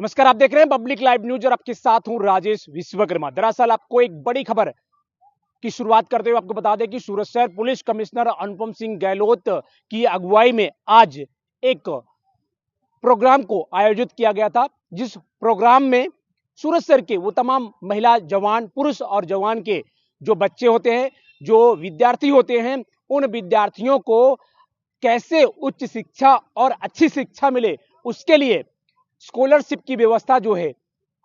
नमस्कार, आप देख रहे हैं पब्लिक लाइव न्यूज और आपके साथ हूं राजेश विश्वकर्मा। दरअसल आपको एक बड़ी खबर की शुरुआत करते हुए आपको बता दें कि सूरत शहर पुलिस कमिश्नर अनुपम सिंह गहलोत की अगुवाई में आज एक प्रोग्राम को आयोजित किया गया था, जिस प्रोग्राम में सूरत शहर के वो तमाम महिला जवान, पुरुष और जवान के जो बच्चे होते हैं, जो विद्यार्थी होते हैं, उन विद्यार्थियों को कैसे उच्च शिक्षा और अच्छी शिक्षा मिले, उसके लिए स्कॉलरशिप की व्यवस्था जो है,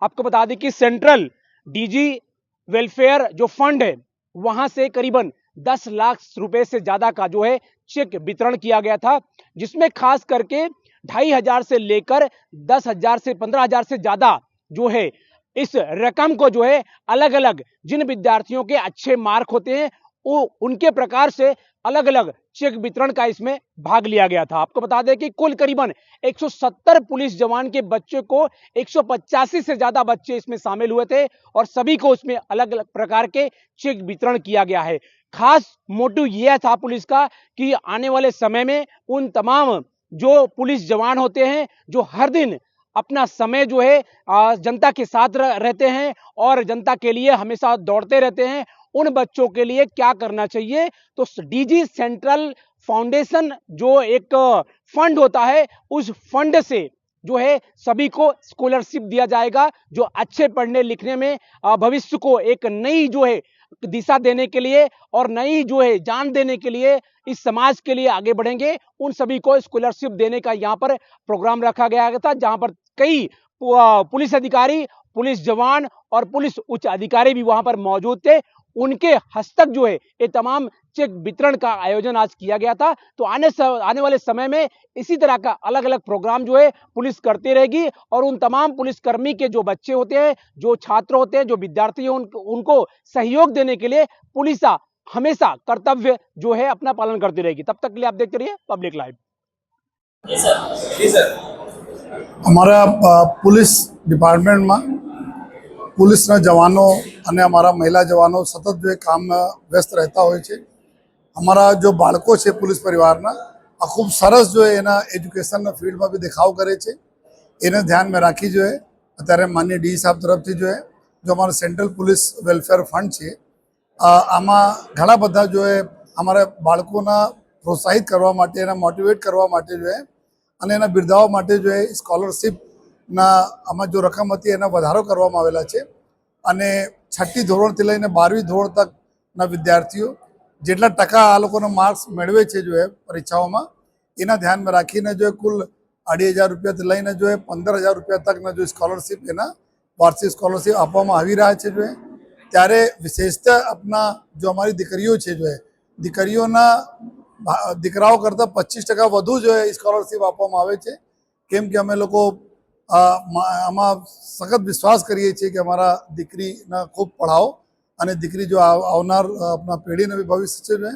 आपको बता दें कि सेंट्रल डीजी वेलफेयर जो फंड है, वहां से करीबन 10 लाख रुपए से ज्यादा का जो है चेक वितरण किया गया था, जिसमें खास करके 2,500 से लेकर 10,000 से 15,000 से ज्यादा जो है इस रकम को जो है अलग अलग जिन विद्यार्थियों के अच्छे मार्क होते हैं वो उनके प्रकार से अलग अलग चेक वितरण का इसमें भाग लिया गया था। आपको बता दें कि कुल करीबन 170 पुलिस जवान के बच्चे को 185 से ज्यादा बच्चे इसमें शामिल हुए थे और सभी को उसमें अलग अलग प्रकार के चेक वितरण किया गया है। खास मोटिव यह था पुलिस का कि आने वाले समय में उन तमाम जो पुलिस जवान होते हैं, जो हर दिन अपना समय जो है जनता के साथ रहते हैं और जनता के लिए हमेशा दौड़ते रहते हैं, उन बच्चों के लिए क्या करना चाहिए। तो डीजी सेंट्रल फाउंडेशन जो एक फंड होता है, उस फंड से जो है सभी को स्कॉलरशिप दिया जाएगा, जो अच्छे पढ़ने लिखने में भविष्य को एक नई जो है दिशा देने के लिए और नई जो है जान देने के लिए, इस समाज के लिए आगे बढ़ेंगे, उन सभी को स्कॉलरशिप देने का यहाँ पर प्रोग्राम रखा गया था, जहां पर कई पुलिस अधिकारी, पुलिस जवान और पुलिस उच्च अधिकारी भी वहां पर मौजूद थे। उनके हस्तक जो है ये तमाम चेक वितरण का आयोजन आज किया गया था। तो आने वाले समय में इसी तरह का अलग अलग प्रोग्राम जो है पुलिस करती रहेगी और उन तमाम पुलिसकर्मी के जो बच्चे होते हैं, जो छात्र होते हैं, जो विद्यार्थी हैं, उनको सहयोग देने के लिए पुलिस हमेशा कर्तव्य जो है अपना पालन करती रहेगी। तब तक के लिए आप देखते रहिए पब्लिक लाइव। हमारा पुलिस डिपार्टमेंट में पुलिसના જવાનો અને અમારા મહિલા જવાનો સતત જો કામમાં વ્યસ્ત રહેતા હોય છે। અમારા જો બાળકો છે પોલીસ પરિવારના આ ખૂબ સરસ જો એના એજ્યુકેશનના ફિલ્ડમાં બી દેખાવ કરે છે, એને ધ્યાનમાં રાખી જો અત્યારે માનનીય ડી સાહેબ તરફથી જો અમારો સેન્ટ્રલ પોલીસ વેલફેર ફંડ છે, આમાં ઘણા બધા જો અમારા બાળકોના પ્રોત્સાહિત કરવા માટે, એના મોટિવેટ કરવા માટે જો અને એના બિરદાવવા માટે જો સ્કોલરશિપના આમાં જો રકમ હતી એના વધારો કરવામાં આવેલા છે અને 6ઠ્ઠી ધોરણથી લઈને 12મી ધોરણ તકના વિદ્યાર્થીઓ જેટલા ટકા આ લોકોનો માર્ક્સ મેળવે છે જો પરીક્ષાઓમાં, એના ધ્યાનમાં રાખીને જો કુલ 2,500 રૂપિયાથી લઈને જો 15,000 રૂપિયા તકના જો સ્કોલરશિપ એના વાર્ષિક સ્કોલરશિપ આપવામાં આવી રહ્યા છે। જો ત્યારે વિશેષતા આપના જો અમારી દીકરીઓ છે જો દીકરીઓના દીકરાઓ કરતાં 25% વધુ જો સ્કોલરશિપ આપવામાં આવે છે, કેમ કે અમે લોકો આમાં સખત વિશ્વાસ કરીએ છીએ કે અમારા દીકરીને ખૂબ પઢાઓ અને દીકરી જો આવનાર આપણા પેઢીને બી ભવિષ્ય છે જો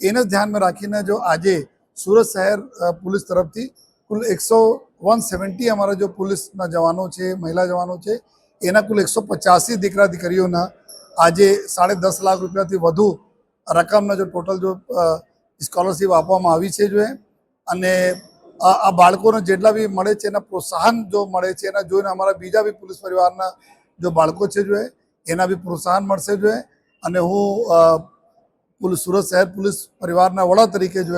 એને ધ્યાનમાં રાખીને જો આજે સુરત શહેર પોલીસ તરફથી કુલ 170 અમારા જો પોલીસના જવાનો છે, મહિલા જવાનો છે, એના કુલ 185 દીકરા દીકરીઓના આજે 10.5 લાખ રૂપિયાથી વધુ રકમના જો ટોટલ જો સ્કોલરશિપ આપવામાં આવી છે જો અને આ બાળકોને જેટલા બી મળે છે એના પ્રોત્સાહન જો મળે છે એના જોઈને અમારા બીજા બી પોલીસ પરિવારના જો બાળકો છે જો એના બી પ્રોત્સાહન મળશે જો અને હું સુરત શહેર પોલીસ પરિવારના વડા તરીકે જો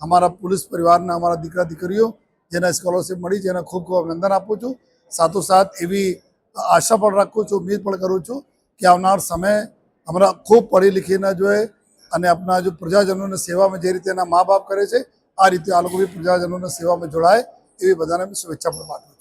અમારા પોલીસ પરિવારના અમારા દીકરા દીકરીઓ જેના સ્કોલરશિપ મળી છે એને ખૂબ ખૂબ અભિનંદન આપું છું। સાથોસાથ એવી આશા પણ રાખું છું, ઉમ્મીદ પણ કરું છું કે આવનાર સમય અમારા ખૂબ પઢી લીખીને જો અને આપણા જો પ્રજાજનોની સેવામાં જે રીતે એના મા બાપ કરે છે, આ રીતે આ લોકો બી પ્રજાજનોની સેવામાં જોડાય એવી બધાને શુભેચ્છા પણ પાઠવું છું।